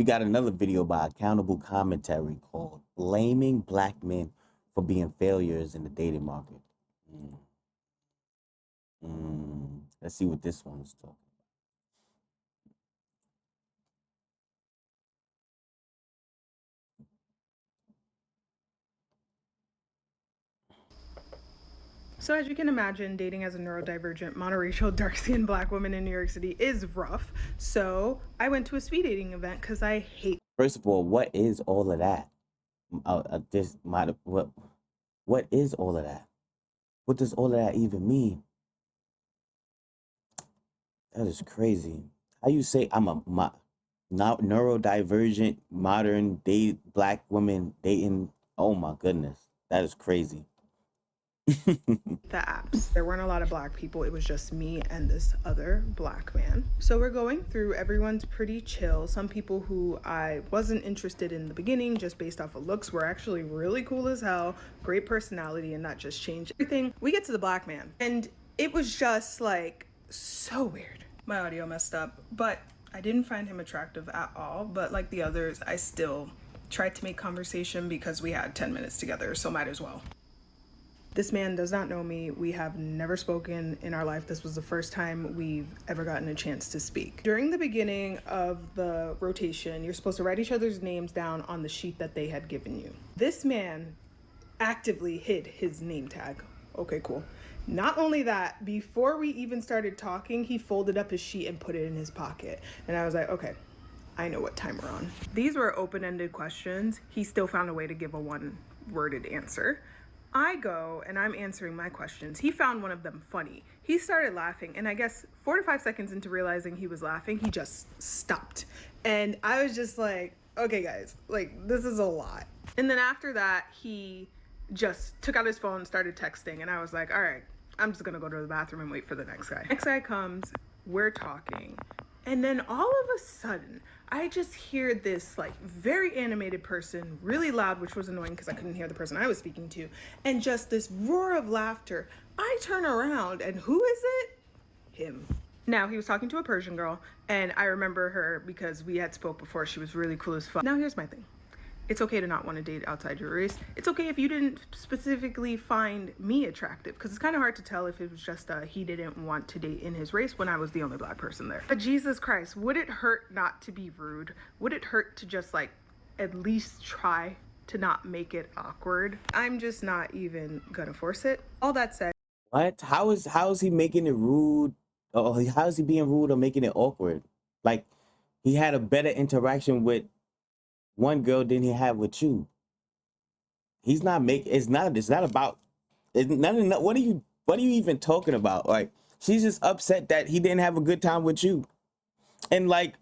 We got another video by Accountable Commentary called Blaming Black Men for Being Failures in the Dating Market. Let's see what this one's talking. So as you can imagine, dating as a neurodivergent, monoracial, dark-skinned Black woman in New York City is rough. So I went to a speed dating event because I hate. First of all, what is all of that? What is all of that? What does all of that even mean? That is crazy. How you say I'm a not neurodivergent modern Black woman dating? Oh my goodness, that is crazy. The apps. There weren't a lot of Black people. It was just me and this other Black man. So we're going through, everyone's pretty chill. Some people who I wasn't interested in the beginning just based off of looks were actually really cool as hell, great personality, and that just changed everything. We get to the Black man and it was just like so weird. My audio messed up, but I didn't find him attractive at all. But like the others, I still tried to make conversation because we had 10 minutes together, so might as well. This man does not know me. We have never spoken in our life. This was the first time we've ever gotten a chance to speak. During the beginning of the rotation, you're supposed to write each other's names down on the sheet that they had given you. This man actively hid his name tag. Okay, cool. Not only that, before we even started talking, he folded up his sheet and put it in his pocket. And I was like, okay, I know what time we're on. These were open-ended questions. He still found a way to give a one-worded answer. I go and I'm answering my questions. He found one of them funny. He started laughing, and I guess 4 to 5 seconds into realizing he was laughing, he just stopped. And I was just like, okay guys, like this is a lot. And then after that, he just took out his phone and started texting, and I was like, all right, I'm just gonna go to the bathroom and wait for the next guy. Next guy comes, we're talking, and then all of a sudden, I just hear this like very animated person, really loud, which was annoying because I couldn't hear the person I was speaking to, and just this roar of laughter. I turn around and who is it? Him. Now, he was talking to a Persian girl, and I remember her because we had spoke before. She was really cool as fuck. Now, here's my thing. It's okay to not want to date outside your race. It's okay if you didn't specifically find me attractive, because it's kind of hard to tell if it was just he didn't want to date in his race when I was the only Black person there. But Jesus Christ, would it hurt not to be rude? Would it hurt to just like at least try to not make it awkward? I'm just not even gonna force it. All that said. What? How is he making it rude? Oh, how is he being rude or making it awkward? Like he had a better interaction with one girl than he had with you. He's not making. It's not about. It's none. What are you even talking about? Like she's just upset that he didn't have a good time with you, and like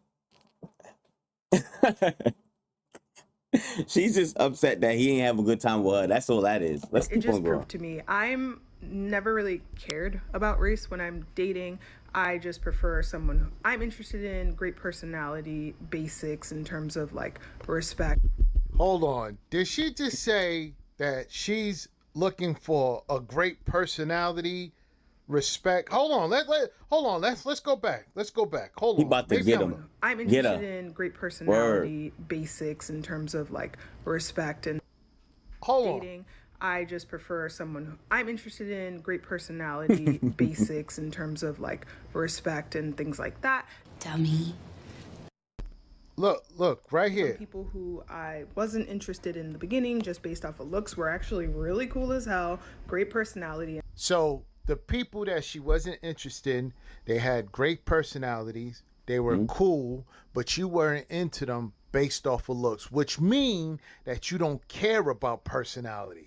she's just upset that he didn't have a good time with her. That's all that is. Let's keep on going. It just proved to me I'm never really cared about race when I'm dating. I just prefer someone I'm interested in, great personality, basics in terms of like respect. Hold on. Did she just say that she's looking for a great personality, respect? Hold on. Let's go back. Hold on. He about to get him. I'm interested in great personality, basics in terms of like respect and dating. I just prefer someone I'm interested in, great personality, basics in terms of like respect and things like that. Dummy. Look, right here. Some people who I wasn't interested in the beginning just based off of looks were actually really cool as hell, great personality. So the people that she wasn't interested in, they had great personalities, they were cool, but you weren't into them based off of looks, which mean that you don't care about personality.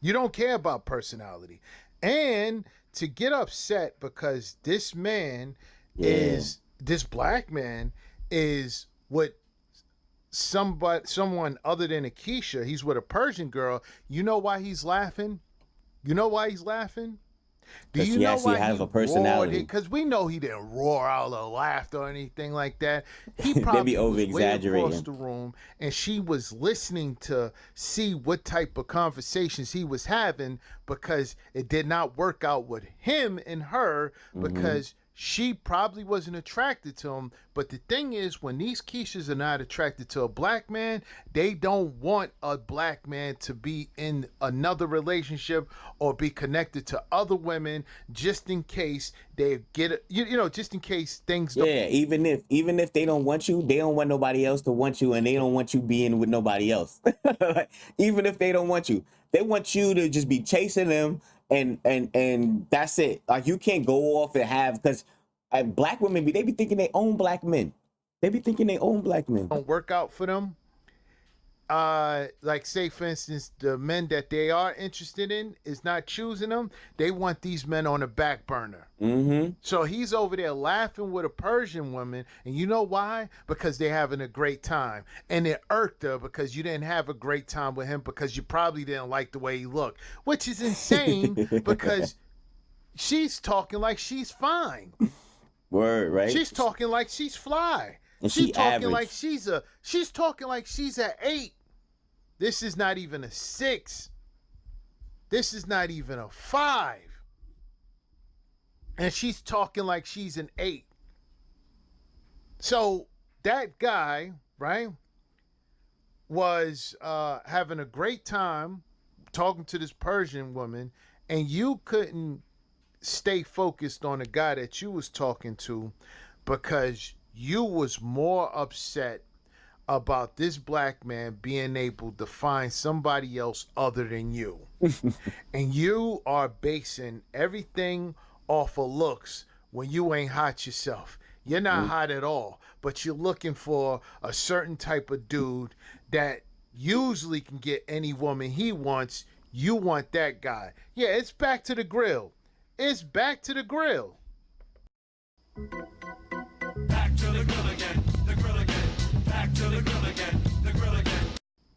You don't care about personality. And to get upset because this man is, this Black man is with someone other than Akeisha, he's with a Persian girl. You know why he's laughing? Do you know why he has a personality? Because we know he didn't roar out of laughter or anything like that. He probably over was way exaggerating across the room, and she was listening to see what type of conversations he was having because it did not work out with him and her because she probably wasn't attracted to him. But the thing is, when these Keishas are not attracted to a black man, they don't want a black man to be in another relationship or be connected to other women, just in case they get it, just in case things don't. Yeah, even if they don't want you, they don't want nobody else to want you, and they don't want you being with nobody else. Like, even if they don't want you, they want you to just be chasing them, and that's it. Like, you can't go off and have, because black women they be thinking they own black men. They be thinking they own black men. Don't work out for them. Like, say for instance, the men that they are interested in is not choosing them. They want these men on the back burner. Mm-hmm. So he's over there laughing with a Persian woman, and you know why? Because they're having a great time, and it irked her because you didn't have a great time with him because you probably didn't like the way he looked, which is insane because she's talking like she's fine. Word, right? She's talking like she's fly. And She's she talking average. like she's talking like she's an 8. This is not even a 6. This is not even a 5. And she's talking like she's an 8. So that guy, right, was having a great time talking to this Persian woman, and you couldn't stay focused on the guy that you was talking to because you was more upset about this black man being able to find somebody else other than you. And you are basing everything off of looks when you ain't hot yourself. You're not hot at all, but you're looking for a certain type of dude that usually can get any woman he wants. You want that guy. Yeah, it's back to the grill. It's back to the grill. Back to the grill again, the grill again. Back to the grill again, the grill again.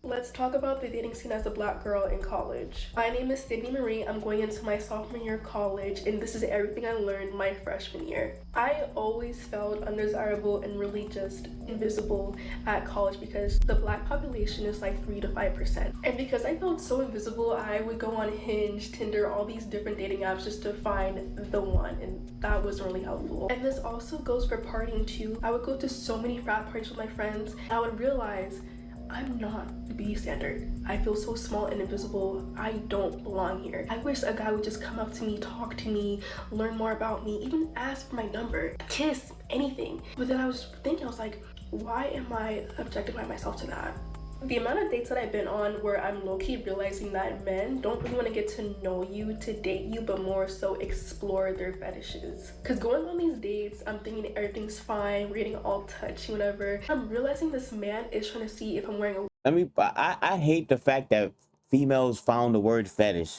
Let's talk about the dating scene as a black girl in college. My name is Sydney Marie. I'm going into my sophomore year of college, and this is everything I learned my freshman year. I always felt undesirable and really just invisible at college because the black population is like 3 to 5%. And because I felt so invisible, I would go on Hinge, Tinder, all these different dating apps just to find the one, and that was really helpful. And this also goes for partying too. I would go to so many frat parties with my friends, and I would realize I'm not the beauty standard. I feel so small and invisible. I don't belong here. I wish a guy would just come up to me, talk to me, learn more about me, even ask for my number, kiss, anything. But then I was thinking, I was like, why am I objectifying myself to that? The amount of dates that I've been on where I'm low-key realizing that men don't really want to get to know you to date you, but more so explore their fetishes. Because going on these dates, I'm thinking everything's fine, we're getting all touchy, whatever. I'm realizing this man is trying to see if I'm wearing a I hate the fact that females found the word fetish,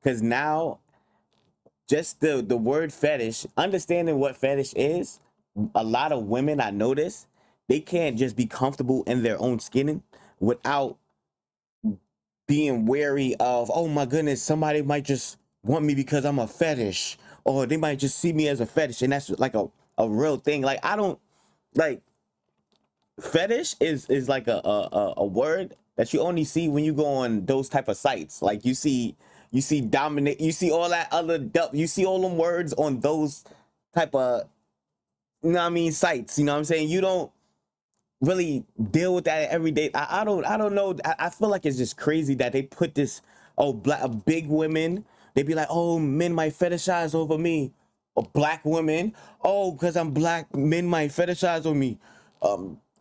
because now just the word fetish, understanding what fetish is, a lot of women I notice, they can't just be comfortable in their own skin without being wary of, oh my goodness, somebody might just want me because I'm a fetish, or they might just see me as a fetish, and that's like a real thing. Like, I don't like, fetish is like a word that you only see when you go on those type of sites. Like, you see dominate, you see all that other, you see all them words on those type of, you know what I mean, sites. You know what I'm saying? You don't really deal with that every day. I don't know. I feel like it's just crazy that they put this, big women, they be like, oh, men might fetishize over me. Or black women, oh, because I'm black, men might fetishize over me.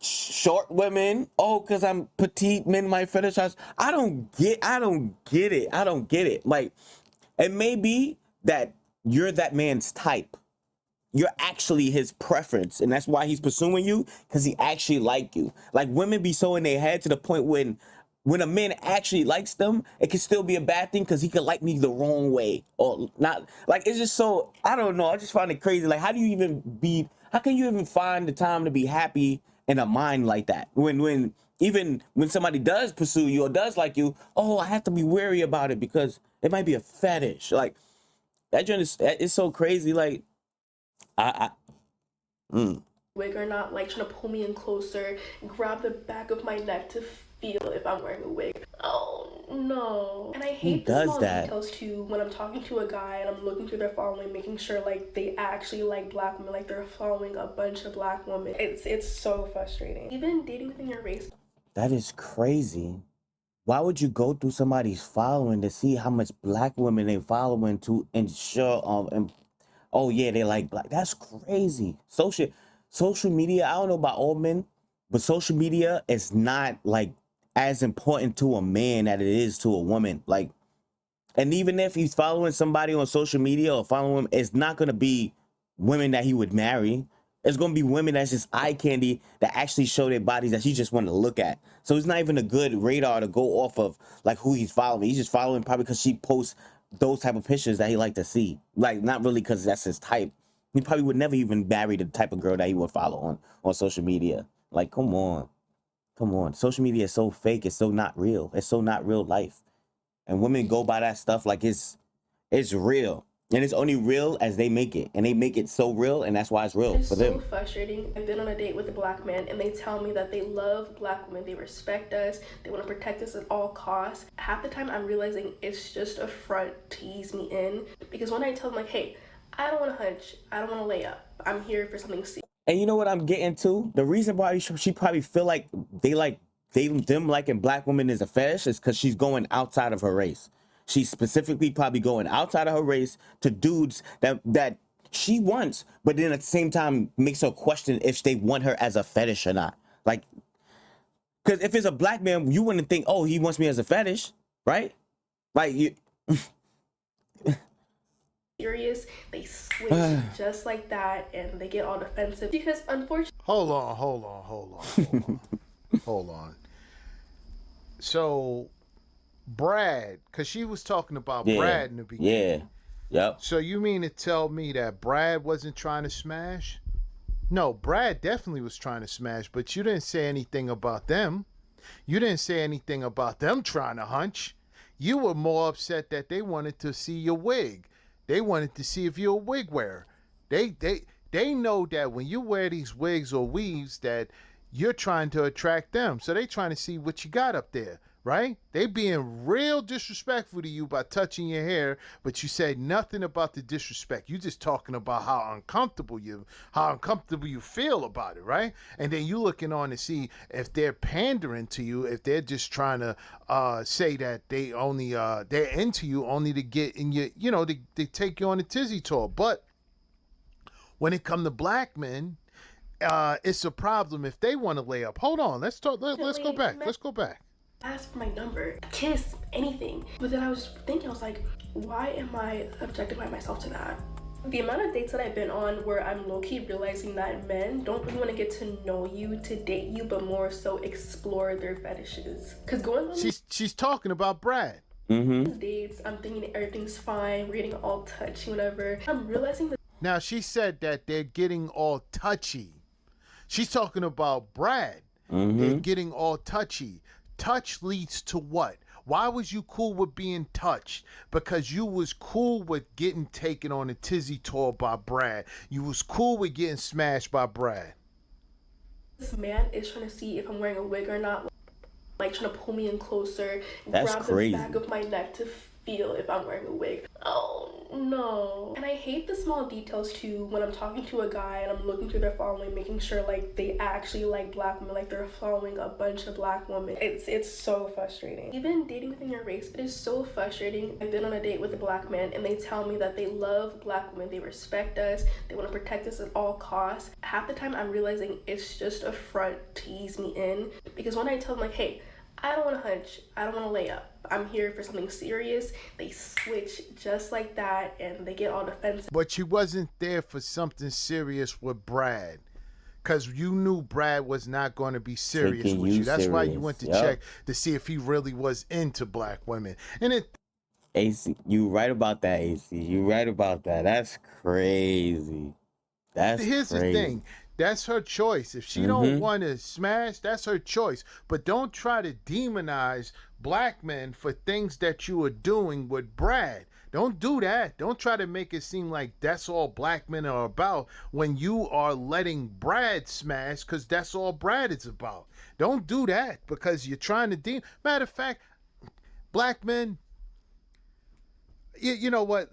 Short women, oh, because I'm petite, men might fetishize. I don't get it. Like, it may be that you're that man's type. You're actually his preference, and that's why he's pursuing you, because he actually like you. Like, women be so in their head to the point when a man actually likes them, it can still be a bad thing because he could like me the wrong way or not. Like, it's just so, I don't know. I just find it crazy. Like, how can you even find the time to be happy in a mind like that? Even when somebody does pursue you or does like you, oh, I have to be wary about it because it might be a fetish. Like, it's so crazy. Like, wig or not, like trying to pull me in closer, grab the back of my neck to feel if I'm wearing a wig. Oh no. And I Who hate the does small that? details too when I'm talking to a guy and I'm looking through their following, making sure like they actually like black women, like they're following a bunch of black women. It's so frustrating. Even dating within your race. That is crazy. Why would you go through somebody's following to see how much black women they following to ensure and oh yeah, they like black? That's crazy. Social media, I don't know about all men, but social media is not like as important to a man that it is to a woman. Like, and even if he's following somebody on social media or following him, it's not gonna be women that he would marry. It's gonna be women that's just eye candy that actually show their bodies that he just want to look at. So it's not even a good radar to go off of like who he's following. He's just following probably because she posts those type of pictures that he like to see. Like not really because that's his type. He probably would never even marry the type of girl that he would follow on social media. Like, come on. Come on. Social media is so fake. It's so not real. It's so not real life. And women go by that stuff like it's real. And it's only real as they make it. And they make it so real, and that's why it's real It's for so them. frustrating. I've been on a date with a black man and they tell me that they love black women, they respect us, they want to protect us at all costs. Half the time I'm realizing it's just a front to ease me in, because when I tell them like, hey, I don't want to hunch, I don't want to lay up, I'm here for something serious. And you know what I'm getting to? The reason why she probably feel like them liking black women is a fetish is because she's going outside of her race. She's specifically probably going outside of her race to dudes that she wants, but then at the same time makes her question if they want her as a fetish or not. Like, because if it's a black man, you wouldn't think, oh, he wants me as a fetish, right? Like you. Serious, they switch just like that and they get all defensive because unfortunately Hold on. So, Brad, because she was talking about Yeah, Brad in the beginning. yeah, yep. So you mean to tell me that Brad wasn't trying to smash? No, Brad definitely was trying to smash, but you didn't say anything about them. You didn't say anything about them trying to hunch. You were more upset that they wanted to see your wig. They wanted to see if you're a wig wearer. They know that when you wear these wigs or weaves that you're trying to attract them. So they trying to see what you got up there, right? They being real disrespectful to you by touching your hair, but you said nothing about the disrespect. You just talking about how uncomfortable you feel about it, right? And then you looking on to see if they're pandering to you, if they're just trying to say that they only they're into you only to get in your, they take you on a tizzy tour. But when it come to black men, it's a problem if they want to lay up. Hold on, let's talk. Let's go back. Let's go back. ask for my number, kiss, anything. But then I was thinking, I was like, why am I objectifying myself to that? The amount of dates that I've been on where I'm low-key realizing that men don't really want to get to know you to date you, but more so explore their fetishes. Because going on She's talking about Brad. these dates, I'm thinking everything's fine, we're getting all touchy, whatever. I'm realizing that Now she said that they're getting all touchy. She's talking about Brad. They're getting all touchy. Touch leads to what? Why was you cool with being touched? Because you was cool with getting taken on a tizzy tour by Brad. You was cool with getting smashed by Brad. this man is trying to see if I'm wearing a wig or not, like trying to pull me in closer, That's grab crazy. the back of my neck to feel if I'm wearing a wig. Oh no. And I hate the small details too when I'm talking to a guy and I'm looking through their following, making sure like they actually like black women, like they're following a bunch of black women. It's so frustrating. Even dating within your race, it is so frustrating. I've been on a date with a black man and they tell me that they love black women, they respect us, they want to protect us at all costs. Half the time I'm realizing it's just a front to ease me in, because when I tell them like, hey, I don't want to hunch, I don't want to lay up, I'm here for something serious, they switch just like that and they get all defensive. But you wasn't there for something serious with Brad. Because you knew Brad was not going to be serious Taking with you you. That's why you serious. went to Yup. check to see if he really was into black women. And it AC, you right about that, AC. You right about that. That's crazy. That's here's crazy. the thing. That's her choice. If she don't want to smash, that's her choice. But don't try to demonize black men for things that you are doing with Brad. Don't do that. Don't try to make it seem like that's all black men are about when you are letting Brad smash, because that's all Brad is about. Don't do that because you're trying to matter of fact, black men, you know what?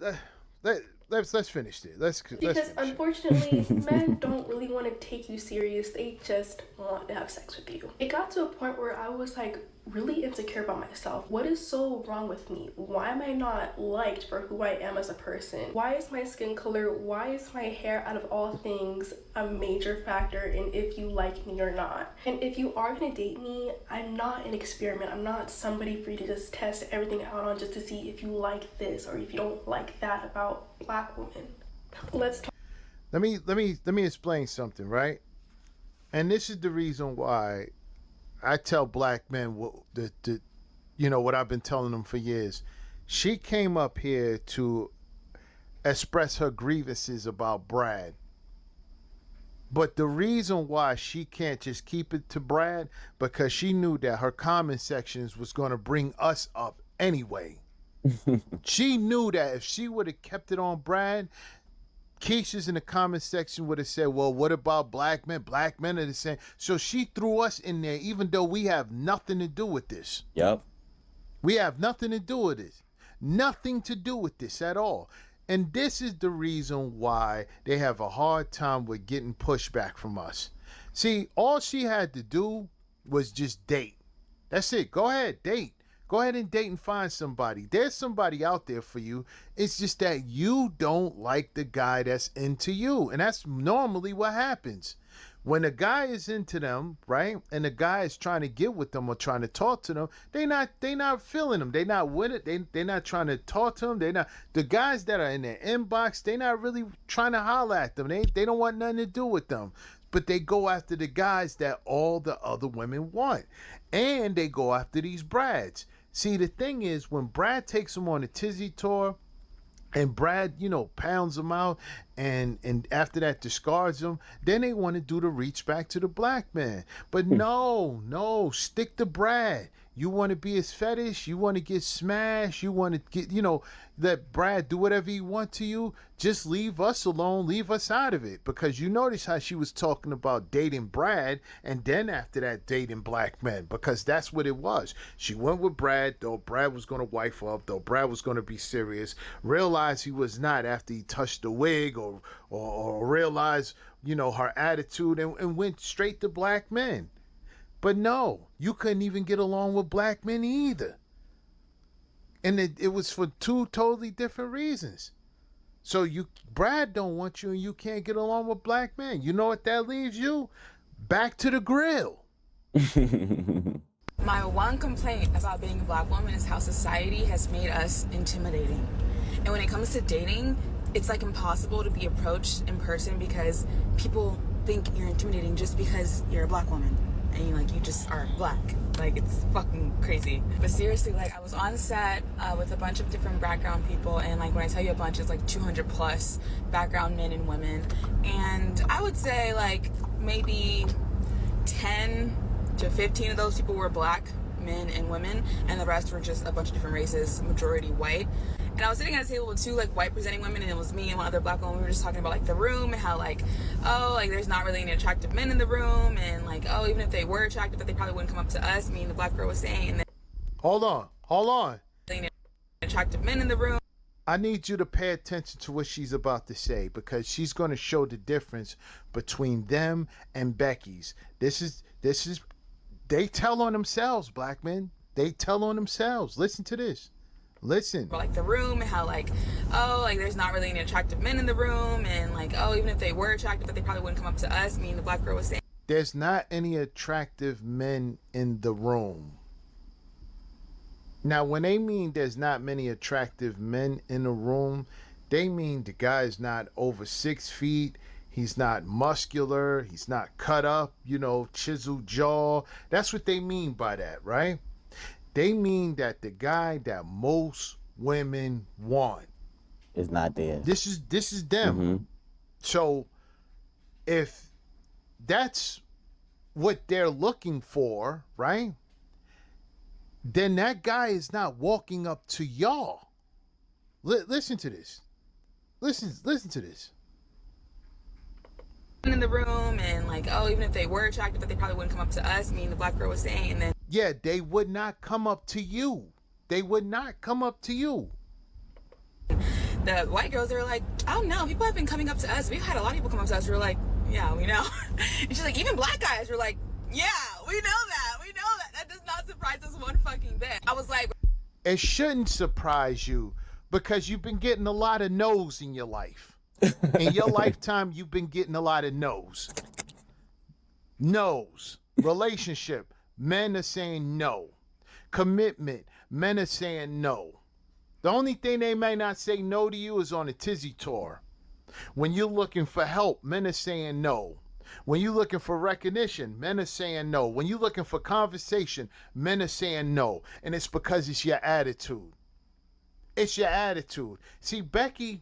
Let's finish this. Because unfortunately, men don't really want to take you serious. They just want to have sex with you. It got to a point where I was like really insecure about myself. What is so wrong with me? Why am I not liked for who I am as a person? Why is my skin color, why is my hair, out of all things, a major factor in if you like me or not? And if you are gonna date me, I'm not an experiment. I'm not somebody for you to just test everything out on just to see if you like this or if you don't like that about black women. Let's talk. Let me explain something, right? And this is the reason why I tell black men what what I've been telling them for years. She came up here to express her grievances about Brad. But the reason why she can't just keep it to Brad, because she knew that her comment sections was going to bring us up anyway. She knew that if she would have kept it on Brad, Keisha's in the comment section would have said, well, what about black men? Black men are the same. So she threw us in there, even though we have nothing to do with this. Yep. We have nothing to do with this. Nothing to do with this at all. And this is the reason why they have a hard time with getting pushback from us. See, all she had to do was just date. That's it. Go ahead, date. Go ahead and date and find somebody. There's somebody out there for you. It's just that you don't like the guy that's into you. And that's normally what happens. When a guy is into them, right, and the guy is trying to get with them or trying to talk to them, they not feeling them. They not with it. They're not trying to talk to them. The guys that are in their inbox, they not really trying to holler at them. They don't want nothing to do with them. But they go after the guys that all the other women want. And they go after these Brads. See, the thing is, when Brad takes them on a tizzy tour, and Brad, pounds them out, and after that discards them, then they want to do the reach back to the black man. But no, stick to Brad. You want to be his fetish, you want to get smashed, you want to get, let Brad do whatever he want to you. Just leave us alone, leave us out of it. Because you notice how she was talking about dating Brad, and then after that dating black men, because that's what it was. She went with Brad, though Brad was going to wife her up, though Brad was going to be serious, realized he was not after he touched the wig, or realized, her attitude, and went straight to black men. But no, you couldn't even get along with black men either. And it was for two totally different reasons. So Brad don't want you, and you can't get along with black men. You know what that leaves you? Back to the grill. My one complaint about being a black woman is how society has made us intimidating. And when it comes to dating, it's like impossible to be approached in person because people think you're intimidating just because you're a black woman. And you just are black. It's fucking crazy. But seriously, I was on set with a bunch of different background people, and when I tell you a bunch, it's 200 plus background men and women. And I would say maybe 10 to 15 of those people were black men and women, and the rest were just a bunch of different races, majority white. And I was sitting at a table with two white presenting women, and it was me and one other black woman. We were just talking about the room and how there's not really any attractive men in the room, and even if they were attractive, that they probably wouldn't come up to us. Me and the black girl was saying, and then Hold on. attractive men in the room. I need you to pay attention to what she's about to say, because she's going to show the difference between them and Becky's. This is they tell on themselves, black men. They tell on themselves. Listen to this. Listen. The room and how there's not really any attractive men in the room, and even if they were attractive, that they probably wouldn't come up to us. Me and the black girl was saying, there's not any attractive men in the room. Now, when they mean there's not many attractive men in the room, they mean the guy's not over 6 feet. He's not muscular. He's not cut up, chiseled jaw. That's what they mean by that, right? They mean that the guy that most women want is not there. This is them. Mm-hmm. So if that's what they're looking for, right? Then that guy is not walking up to y'all. Listen to this. Listen to this. In the room, and like, oh, even if they were attractive, but they probably wouldn't come up to us, me and the black girl was saying. And then Yeah, they would not come up to you. They would not come up to you. the white girls, they were like, oh no, people have been coming up to us. We've had a lot of people come up to us. We were like, yeah, we know. And she's like, even black guys were like, yeah, we know that. We know that. That does not surprise us one fucking bit. I was like, It shouldn't surprise you because you've been getting a lot of no's in your life. In your lifetime, you've been getting a lot of no's. No's. Relationship, men are saying no. Commitment, men are saying no. The only thing they may not say no to you is on a tizzy tour. When you're looking for help, men are saying no. When you're looking for recognition, men are saying no. When you're looking for conversation, men are saying no. And it's because it's your attitude. It's your attitude. See, Becky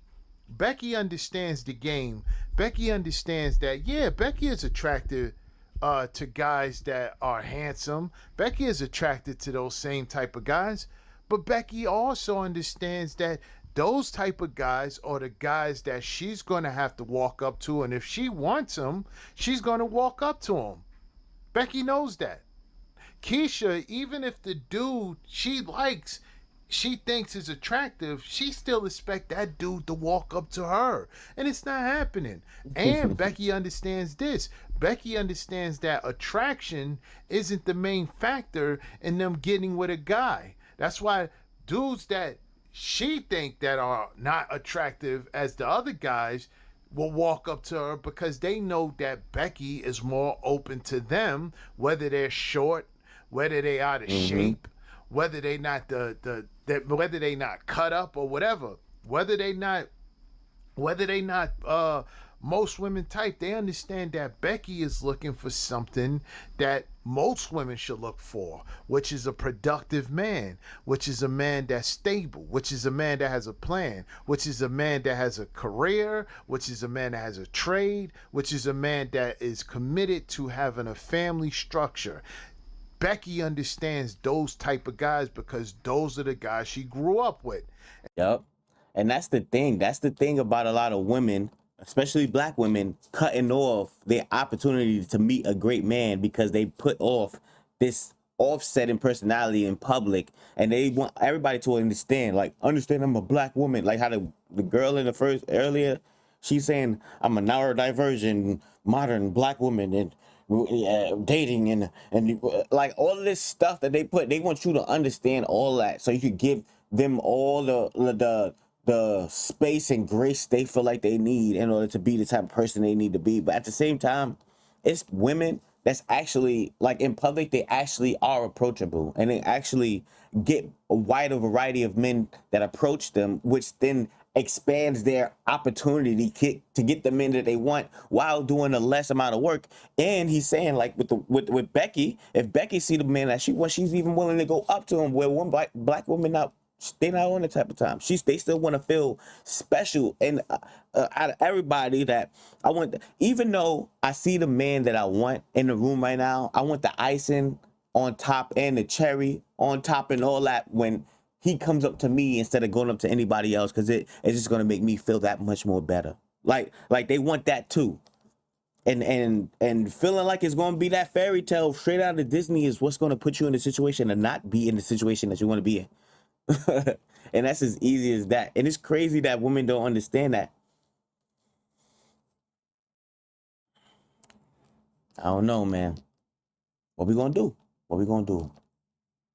understands the game. Becky understands that, yeah, Becky is attracted to guys that are handsome. Becky is attracted to those same type of guys. But Becky also understands that those type of guys are the guys that she's going to have to walk up to. And if she wants them, she's going to walk up to them. Becky knows that. Keisha, even if the dude she likes, she thinks is attractive, she still expect that dude to walk up to her. And it's not happening. And Becky understands this. Becky understands that attraction isn't the main factor in them getting with a guy. That's why dudes that she think that are not attractive as the other guys will walk up to her because they know that Becky is more open to them, whether they're short, whether they out of shape, whether they not whether they not cut up or whatever, whether they not most women type. They understand that Becky is looking for something that most women should look for, which is a productive man, which is a man that's stable, which is a man that has a plan, which is a man that has a career, which is a man that has a trade, which is a man that is committed to having a family structure. Becky understands those type of guys because those are the guys she grew up with. Yep. And that's the thing. That's the thing about a lot of women, especially black women, cutting off their opportunity to meet a great man because they put off this offsetting personality in public, and they want everybody to understand, like, understand I'm a black woman. Like how the girl in the first earlier, she's saying I'm a neurodivergent modern black woman and dating and like all of this stuff that they put. They want you to understand all that so you could give them all the space and grace they feel like they need in order to be the type of person they need to be. But at the same time, it's women that's actually, like, in public, they actually are approachable, and they actually get a wider variety of men that approach them, which then expands their opportunity to get the men that they want while doing a less amount of work. And he's saying, like, with Becky, if Becky see the man that she wants, she's even willing to go up to him, where one black woman they're not on the type of time. They still want to feel special. And out of everybody that I want, even though I see the man that I want in the room right now, I want the icing on top and the cherry on top and all that when he comes up to me instead of going up to anybody else, because it's just going to make me feel that much more better. Like they want that too. And feeling like it's going to be that fairy tale straight out of Disney is what's going to put you in a situation to not be in the situation that you want to be in. And that's as easy as that. And it's crazy that women don't understand that. I don't know, man. What we gonna do? What we gonna do?